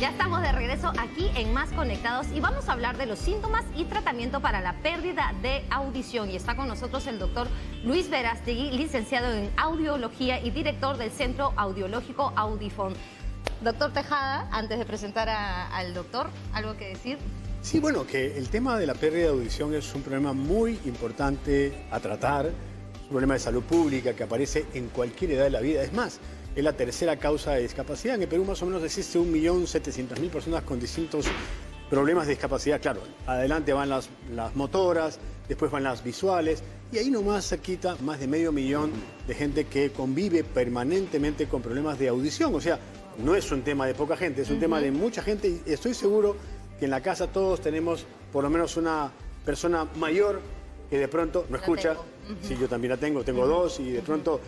Ya estamos de regreso aquí en Más Conectados y vamos a hablar de los síntomas y tratamiento para la pérdida de audición. Y está con nosotros el doctor Luis Verástegui, licenciado en audiología y director del Centro Audiológico Audifon. Doctor Tejada, antes de presentar al doctor, ¿algo que decir? Sí, bueno, que el tema de la pérdida de audición es un problema muy importante a tratar. Es un problema de salud pública que aparece en cualquier edad de la vida. Es más, es la tercera causa de discapacidad. En el Perú más o menos existe 1.700.000 personas con distintos problemas de discapacidad. Claro, adelante van las motoras, después van las visuales, y ahí nomás cerquita más de 500.000 de gente que convive permanentemente con problemas de audición. O sea, no es un tema de poca gente, es un tema de mucha gente, y estoy seguro que en la casa todos tenemos por lo menos una persona mayor que de pronto no escucha. Sí, yo también la tengo dos, y de pronto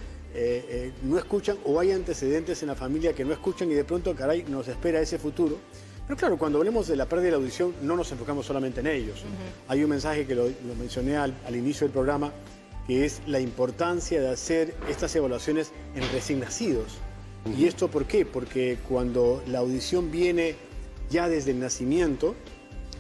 no escuchan, o hay antecedentes en la familia que no escuchan, y de pronto, caray, nos espera ese futuro. Pero claro, cuando hablemos de la pérdida de la audición, no nos enfocamos solamente en ellos. Hay un mensaje que lo mencioné al inicio del programa, que es la importancia de hacer estas evaluaciones en recién nacidos. ¿Y esto por qué? Porque cuando la audición viene ya desde el nacimiento,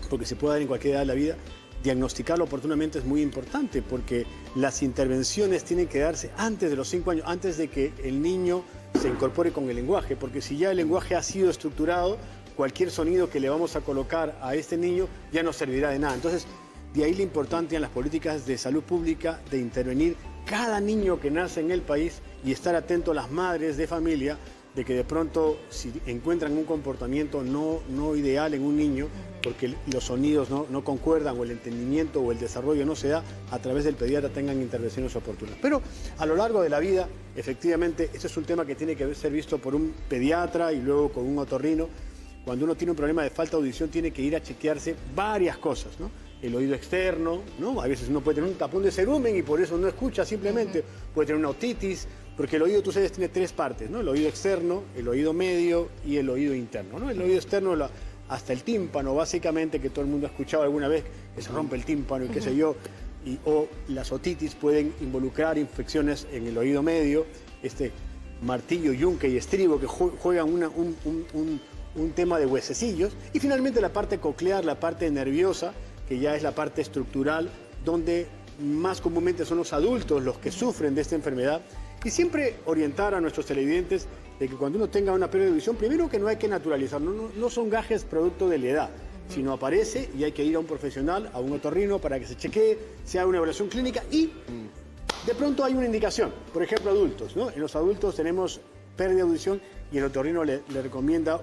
porque se puede dar en cualquier edad de la vida, diagnosticarlo oportunamente es muy importante, porque las intervenciones tienen que darse antes de los 5 años, antes de que el niño se incorpore con el lenguaje, porque si ya el lenguaje ha sido estructurado, cualquier sonido que le vamos a colocar a este niño ya no servirá de nada. Entonces, de ahí la importancia en las políticas de salud pública de intervenir cada niño que nace en el país y estar atento a las madres de familia de que de pronto, si encuentran un comportamiento no ideal en un niño, porque los sonidos no concuerdan, o el entendimiento o el desarrollo no se da, a través del pediatra tengan intervenciones oportunas. Pero a lo largo de la vida, efectivamente, este es un tema que tiene que ser visto por un pediatra y luego con un otorrino. Cuando uno tiene un problema de falta de audición, tiene que ir a chequearse varias cosas, ¿no? El oído externo, ¿no? A veces uno puede tener un tapón de cerumen y por eso no escucha simplemente. Puede tener una otitis, porque el oído, tú sabes, tiene 3 partes, ¿no? El oído externo, el oído medio y el oído interno, ¿no? El oído externo, hasta el tímpano, básicamente, que todo el mundo ha escuchado alguna vez, que se rompe el tímpano y qué sé yo, o las otitis pueden involucrar infecciones en el oído medio, martillo, yunque y estribo que juegan un tema de huesecillos, y finalmente la parte coclear, la parte nerviosa, que ya es la parte estructural, donde más comúnmente son los adultos los que sufren de esta enfermedad. Y siempre orientar a nuestros televidentes de que cuando uno tenga una pérdida de audición, primero que no hay que naturalizarlo, no son gajes producto de la edad, sino aparece y hay que ir a un profesional, a un otorrino, para que se chequee, se haga una evaluación clínica y de pronto hay una indicación. Por ejemplo, adultos, ¿no? En los adultos tenemos pérdida de audición y el otorrino le recomienda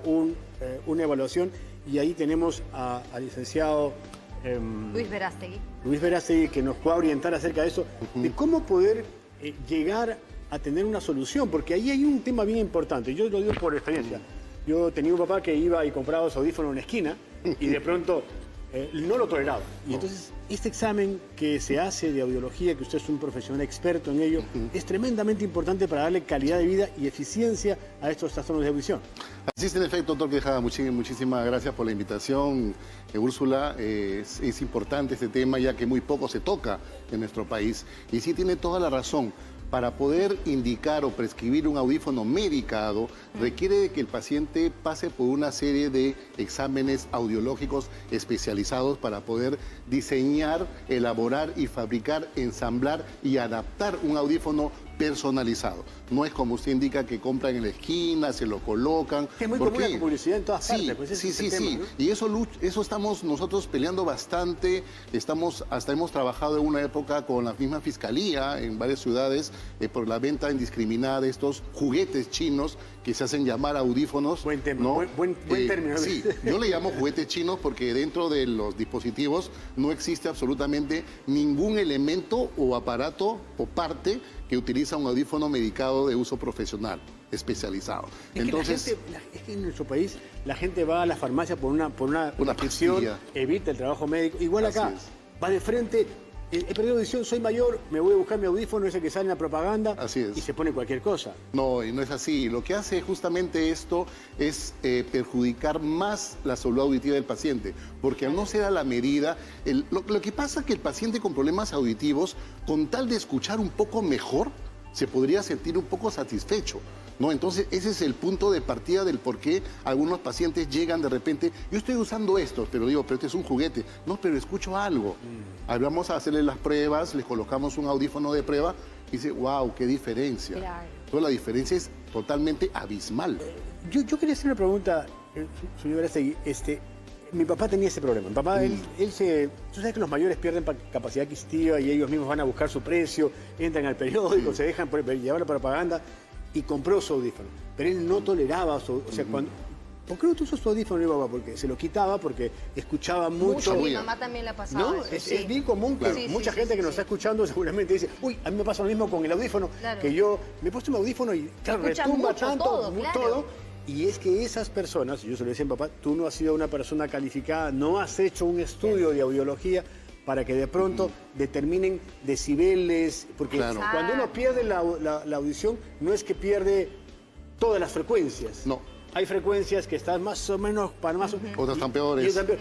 una evaluación, y ahí tenemos al licenciado Luis Verástegui. Luis Verástegui, que nos pueda orientar acerca de eso, de cómo poder llegar a tener una solución, porque ahí hay un tema bien importante. Yo lo digo por experiencia. Yo tenía un papá que iba y compraba los audífonos en la esquina y de pronto no lo toleraba. Y entonces este examen que se hace de audiología, que usted es un profesional experto en ello, es tremendamente importante para darle calidad de vida y eficiencia a estos trastornos de audición. Así es, en efecto, doctor Tejada, muchísimas gracias por la invitación. Úrsula, es importante este tema, ya que muy poco se toca en nuestro país. Y sí tiene toda la razón. Para poder indicar o prescribir un audífono medicado, requiere de que el paciente pase por una serie de exámenes audiológicos especializados para poder diseñar, elaborar y fabricar, ensamblar y adaptar un audífono personalizado. No es como usted indica, que compran en la esquina, se lo colocan. Es muy común la publicidad en todas partes. Pues Sí. ¿No? Y eso estamos nosotros peleando bastante. Hasta hemos trabajado en una época con la misma fiscalía en varias ciudades por la venta indiscriminada de estos juguetes chinos que se hacen llamar audífonos. Buen tema, ¿no? buen término. Sí, yo le llamo juguetes chinos porque dentro de los dispositivos no existe absolutamente ningún elemento o aparato o parte que utiliza un audífono medicado de uso profesional, especializado. Entonces, es que en nuestro país la gente va a la farmacia por una prescripción, evita el trabajo médico. Igual acá, va de frente, he perdido audición, soy mayor, me voy a buscar mi audífono, ese que sale en la propaganda, y se pone cualquier cosa. No, y no es así. Lo que hace justamente esto es perjudicar más la salud auditiva del paciente, porque al no ser a la medida, lo que pasa es que el paciente con problemas auditivos, con tal de escuchar un poco mejor, se podría sentir un poco satisfecho. ¿no? Entonces, ese es el punto de partida del por qué algunos pacientes llegan de repente, yo estoy usando esto, pero digo, pero este es un juguete. No, pero escucho algo. Vamos a hacerle las pruebas, les colocamos un audífono de prueba y dice, wow, qué diferencia. Claro. Entonces, la diferencia es totalmente abismal. Yo quería hacer una pregunta, señor Verástegui. Mi papá tenía ese problema. Mi papá, tú sabes que los mayores pierden capacidad adquisitiva y ellos mismos van a buscar su precio, entran al periódico, se dejan llevar la propaganda y compró su audífono. Pero él no toleraba, ¿por qué no usó su audífono, mi papá? Porque se lo quitaba, porque escuchaba mucho. Mi mamá también le ha pasado ¿No? eso, Es bien común que mucha gente que nos está escuchando seguramente dice, uy, a mí me pasa lo mismo con el audífono, que yo me he puesto un audífono y claro, retumba mucho, tanto, todo. todo. Y es que esas personas, yo se lo decía a mi papá, tú no has sido una persona calificada, no has hecho un estudio de audiología para que de pronto determinen decibeles, porque cuando uno pierde la audición no es que pierde todas las frecuencias. No. Hay frecuencias que están más o menos para más o menos. Otras están peores. Entonces,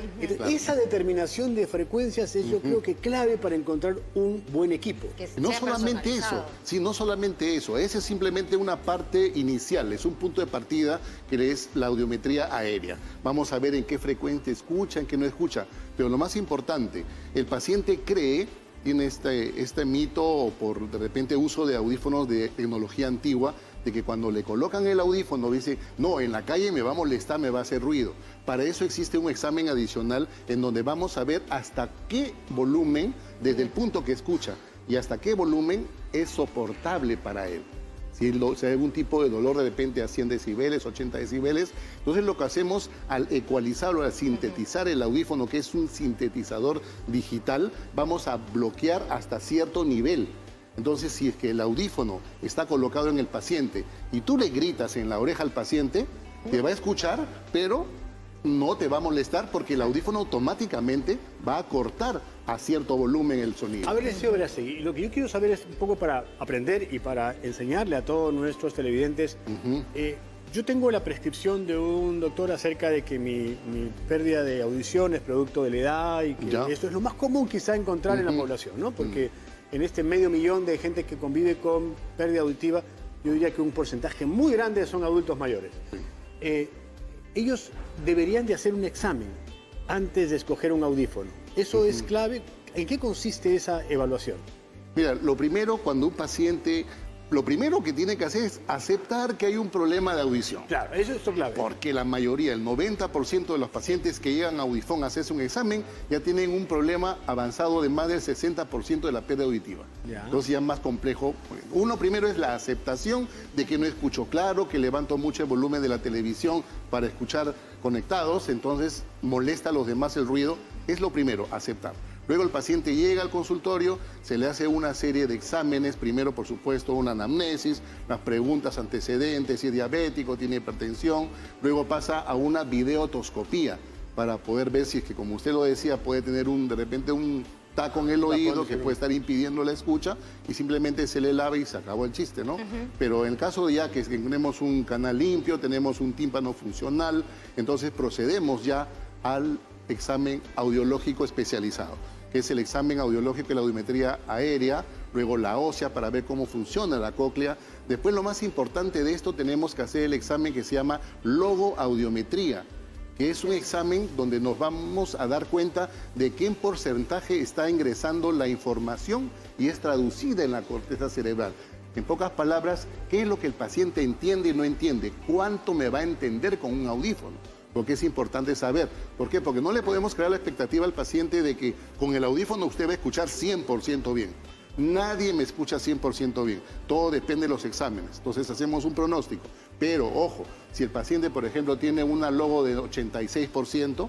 esa determinación de frecuencias es yo creo que clave para encontrar un buen equipo. No solamente eso, no solamente eso, esa es simplemente una parte inicial, es un punto de partida que es la audiometría aérea. Vamos a ver en qué frecuencia escucha, en qué no escucha, pero lo más importante, el paciente cree, tiene este mito por de repente uso de audífonos de tecnología antigua, de que cuando le colocan el audífono dice, no, en la calle me va a molestar, me va a hacer ruido. Para eso existe un examen adicional en donde vamos a ver hasta qué volumen, desde el punto que escucha, y hasta qué volumen es soportable para él. Si hay algún tipo de dolor de repente a 100 decibeles, 80 decibeles, entonces lo que hacemos al ecualizar o al sintetizar el audífono, que es un sintetizador digital, vamos a bloquear hasta cierto nivel. Entonces, si es que el audífono está colocado en el paciente y tú le gritas en la oreja al paciente, te va a escuchar, pero no te va a molestar porque el audífono automáticamente va a cortar a cierto volumen el sonido. A ver, señor Verástegui, lo que yo quiero saber es un poco para aprender y para enseñarle a todos nuestros televidentes. Yo tengo la prescripción de un doctor acerca de que mi pérdida de audición es producto de la edad y que esto es lo más común quizá encontrar en la población, ¿no? Porque en este 500.000 de gente que convive con pérdida auditiva, yo diría que un porcentaje muy grande son adultos mayores. Ellos deberían de hacer un examen antes de escoger un audífono. Eso es clave. ¿En qué consiste esa evaluación? Mira, lo primero, cuando un paciente... Lo primero que tiene que hacer es aceptar que hay un problema de audición. Claro, eso es clave. Porque la mayoría, el 90% de los pacientes que llegan a Audifón a hacerse un examen ya tienen un problema avanzado de más del 60% de la pérdida auditiva. Entonces ya es más complejo. Uno primero es la aceptación de que no escucho claro, que levanto mucho el volumen de la televisión para escuchar conectados, entonces molesta a los demás el ruido. Es lo primero, aceptar. Luego el paciente llega al consultorio, se le hace una serie de exámenes, primero por supuesto una anamnesis, las preguntas antecedentes, si es diabético, tiene hipertensión, luego pasa a una videotoscopía para poder ver si es que, como usted lo decía, puede tener de repente un taco en el oído que puede estar impidiendo la escucha y simplemente se le lava y se acabó el chiste, ¿no? Pero en el caso de ya que tenemos un canal limpio, tenemos un tímpano funcional, entonces procedemos ya al examen audiológico especializado, que es el examen audiológico de la audiometría aérea, luego la ósea para ver cómo funciona la cóclea. Después, lo más importante de esto, tenemos que hacer el examen que se llama logoaudiometría, que es un examen donde nos vamos a dar cuenta de qué porcentaje está ingresando la información y es traducida en la corteza cerebral. En pocas palabras, ¿qué es lo que el paciente entiende y no entiende? ¿Cuánto me va a entender con un audífono? Porque es importante saber. ¿Por qué? Porque no le podemos crear la expectativa al paciente de que con el audífono usted va a escuchar 100% bien. Nadie me escucha 100% bien. Todo depende de los exámenes. Entonces hacemos un pronóstico. Pero, ojo, si el paciente, por ejemplo, tiene una logo de 86%,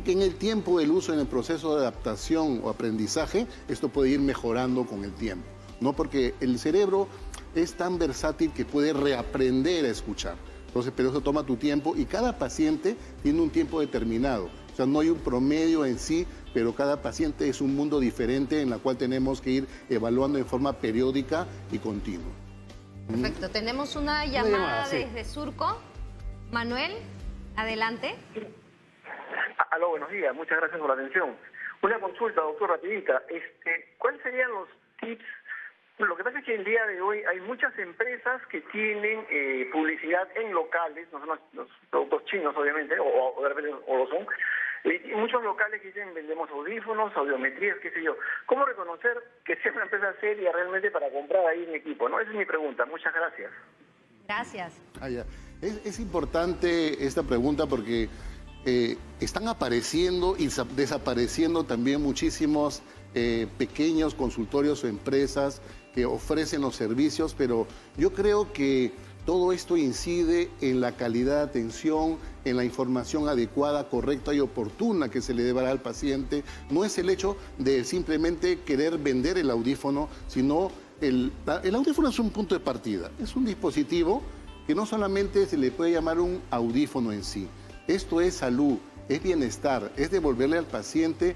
que en el tiempo del uso, en el proceso de adaptación o aprendizaje, esto puede ir mejorando con el tiempo, ¿no? Porque el cerebro es tan versátil que puede reaprender a escuchar. Entonces, pero eso toma tu tiempo y cada paciente tiene un tiempo determinado. O sea, no hay un promedio en sí, pero cada paciente es un mundo diferente en la cual tenemos que ir evaluando en forma periódica y continua. Perfecto. Tenemos una llamada desde Surco. Manuel, adelante. Aló, buenos días. Muchas gracias por la atención. Una consulta, doctor, rapidita. ¿Cuáles serían los tips Lo que pasa es que el día de hoy hay muchas empresas que tienen publicidad en locales, no son los productos chinos obviamente, o de repente o lo son, y muchos locales que dicen vendemos audífonos, audiometrías, qué sé yo. ¿Cómo reconocer que sea una empresa seria realmente para comprar ahí un equipo? ¿No? Esa es mi pregunta. Muchas gracias. Gracias. Ya. Es importante esta pregunta porque están apareciendo y desapareciendo también muchísimos pequeños consultorios o empresas que ofrecen los servicios, pero yo creo que todo esto incide en la calidad de atención, en la información adecuada, correcta y oportuna que se le debe dar al paciente. No es el hecho de simplemente querer vender el audífono, sino el audífono es un punto de partida. Es un dispositivo que no solamente se le puede llamar un audífono en sí. Esto es salud, es bienestar, es devolverle al paciente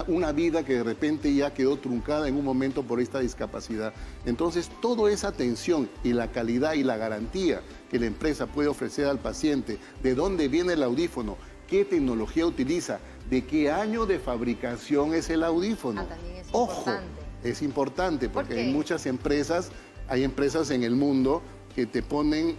una vida que de repente ya quedó truncada en un momento por esta discapacidad. Entonces, toda esa atención y la calidad y la garantía que la empresa puede ofrecer al paciente, de dónde viene el audífono, qué tecnología utiliza, de qué año de fabricación es el audífono. También es Ojo, importante. es importante porque ¿Por qué? hay muchas empresas, hay empresas en el mundo que te ponen,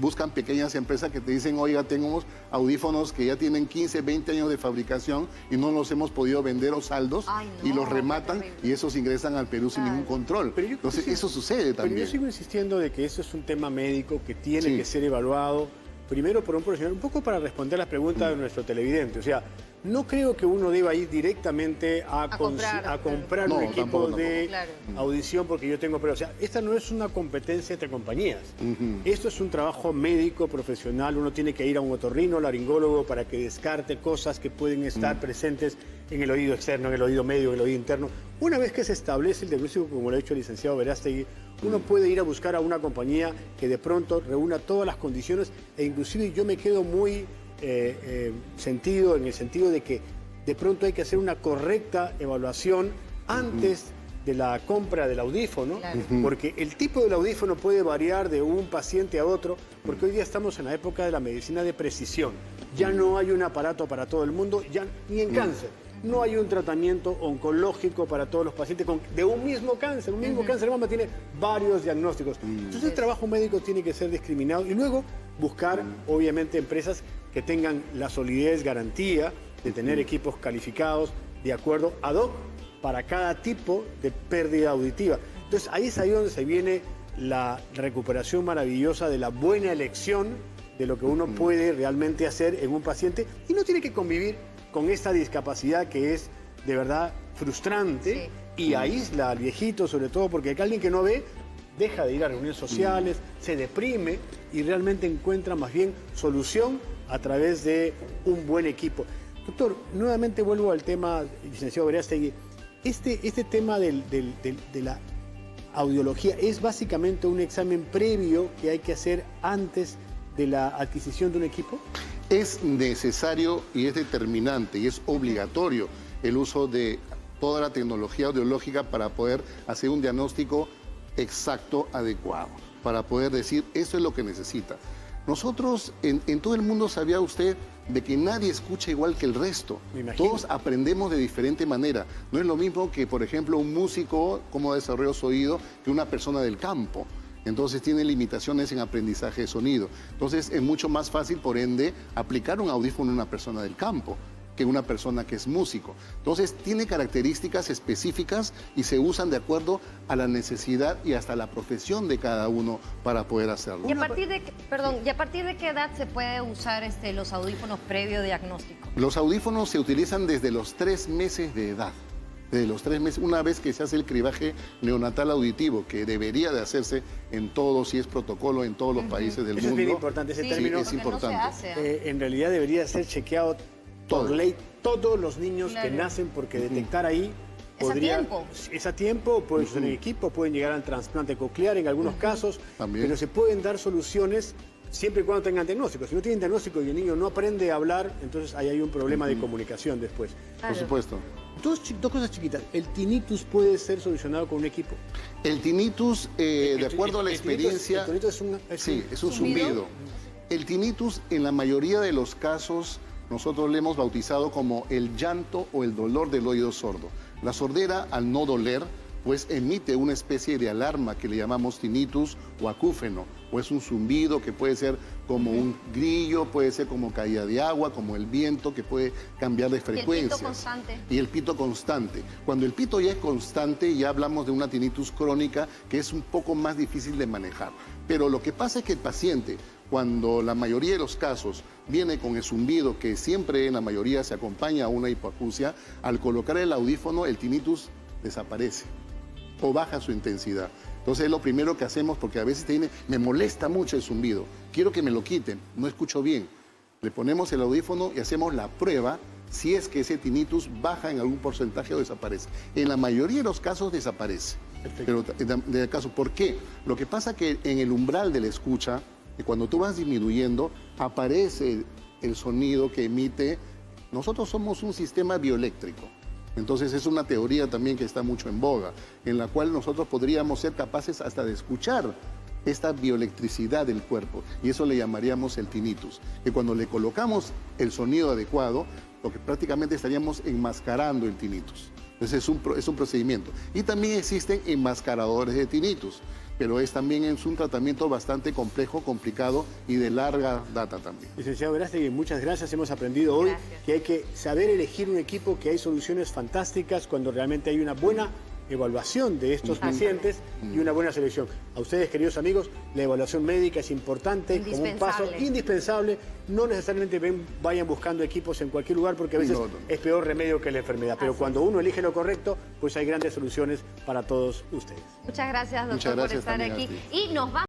buscan pequeñas empresas que te dicen, oiga, tenemos audífonos que ya tienen 15, 20 años de fabricación y no los hemos podido vender o saldos. Ay, no, y los rematan qué terrible. y esos ingresan al Perú sin Claro. ningún control. Pero yo creo Entonces, que sí. eso sucede también. Pero yo sigo insistiendo de que eso es un tema médico que tiene Sí. que ser evaluado primero por un profesional, un poco para responder las preguntas de nuestro televidente. O sea, no creo que uno deba ir directamente a comprar No, un equipo tampoco. de Claro. audición porque yo tengo... Pero, o sea, esta no es una competencia entre compañías. Esto es un trabajo médico, profesional. Uno tiene que ir a un otorrino, laringólogo, para que descarte cosas que pueden estar presentes en el oído externo, en el oído medio, en el oído interno. Una vez que se establece el diagnóstico, como lo ha dicho el licenciado Verástegui, uno puede ir a buscar a una compañía que de pronto reúna todas las condiciones e inclusive yo me quedo muy sentido en el sentido de que de pronto hay que hacer una correcta evaluación antes de la compra del audífono, Claro. porque el tipo del audífono puede variar de un paciente a otro, porque hoy día estamos en la época de la medicina de precisión. Ya no hay un aparato para todo el mundo, ya ni en cáncer. No hay un tratamiento oncológico para todos los pacientes de un mismo cáncer. Un mismo cáncer de mama tiene varios diagnósticos. Entonces el trabajo médico tiene que ser discriminado y luego buscar, obviamente, empresas que tengan la solidez, garantía de tener equipos calificados de acuerdo ad hoc para cada tipo de pérdida auditiva. Entonces ahí es donde se viene la recuperación maravillosa de la buena elección de lo que uno puede realmente hacer en un paciente y no tiene que convivir con esta discapacidad que es de verdad frustrante y aísla al viejito, sobre todo porque alguien que no ve deja de ir a reuniones sociales, se deprime y realmente encuentra más bien solución a través de un buen equipo. Doctor, nuevamente vuelvo al tema, licenciado Verástegui. Este tema de la audiología es básicamente un examen previo que hay que hacer antes de la adquisición de un equipo. Es necesario y es determinante y es obligatorio el uso de toda la tecnología audiológica para poder hacer un diagnóstico exacto, adecuado, para poder decir, eso es lo que necesita. Nosotros, en todo el mundo, ¿sabía usted de que nadie escucha igual que el resto? Me imagino. Todos aprendemos de diferente manera. No es lo mismo que, por ejemplo, un músico, cómo desarrolla su oído, que una persona del campo. Entonces tiene limitaciones en aprendizaje de sonido. Entonces es mucho más fácil, por ende, aplicar un audífono a una persona del campo que una persona que es músico. Entonces tiene características específicas y se usan de acuerdo a la necesidad y hasta la profesión de cada uno para poder hacerlo. ¿Y a partir de qué edad se puede usar los audífonos previo diagnóstico? Los audífonos se utilizan desde los 3 meses de edad. Desde los 3 meses, una vez que se hace el cribaje neonatal auditivo, que debería de hacerse en todos, si es protocolo, en todos los países del Eso mundo. es bien importante, ese Sí, término. es importante. No se hace, En realidad debería ser chequeado por Todo. ley todos los niños Claro. que nacen, porque detectar ahí Es a podría... tiempo. Es a tiempo, puede ser en equipo, pueden llegar al trasplante coclear en algunos casos, También. pero se pueden dar soluciones siempre y cuando tengan diagnóstico. Si no tienen diagnóstico y el niño no aprende a hablar, entonces ahí hay un problema de comunicación después. Por supuesto. Dos cosas chiquitas. ¿El tinnitus puede ser solucionado con un equipo? El tinnitus, de acuerdo a la El tinnitus experiencia... el tinnitus es un zumbido. El tinnitus, en la mayoría de los casos, nosotros le hemos bautizado como el llanto o el dolor del oído sordo. La sordera, al no doler, pues emite una especie de alarma que le llamamos tinnitus o acúfeno, o es un zumbido que puede ser como un grillo, puede ser como caída de agua, como el viento que puede cambiar de frecuencia. Y el pito constante. Y el pito constante. Cuando el pito ya es constante, ya hablamos de una tinnitus crónica que es un poco más difícil de manejar. Pero lo que pasa es que el paciente, cuando la mayoría de los casos viene con el zumbido, que siempre en la mayoría se acompaña a una hipoacusia, al colocar el audífono, el tinnitus desaparece o baja su intensidad. Entonces es lo primero que hacemos, porque a veces me molesta mucho el zumbido, quiero que me lo quiten, no escucho bien. Le ponemos el audífono y hacemos la prueba si es que ese tinnitus baja en algún porcentaje o desaparece. En la mayoría de los casos desaparece. Pero de caso, ¿por qué? Lo que pasa es que en el umbral de la escucha, y cuando tú vas disminuyendo, aparece el sonido que emite. Nosotros somos un sistema bioeléctrico. Entonces es una teoría también que está mucho en boga, en la cual nosotros podríamos ser capaces hasta de escuchar esta bioelectricidad del cuerpo, y eso le llamaríamos el tinnitus, que cuando le colocamos el sonido adecuado, lo que prácticamente estaríamos enmascarando el tinnitus. Entonces es un procedimiento. Y también existen enmascaradores de tinnitus, pero también es un tratamiento bastante complejo, complicado y de larga data también. Licenciado Verástegui, muchas gracias. Hemos aprendido hoy que hay que saber elegir un equipo, que hay soluciones fantásticas cuando realmente hay una buena evaluación de estos pacientes y una buena selección. A ustedes, queridos amigos, la evaluación médica es importante, como un paso indispensable. No necesariamente vayan buscando equipos en cualquier lugar, porque a veces es peor remedio que la enfermedad. Pero cuando uno elige lo correcto, pues hay grandes soluciones para todos ustedes. Muchas gracias, doctor, por estar aquí. Y nos vamos.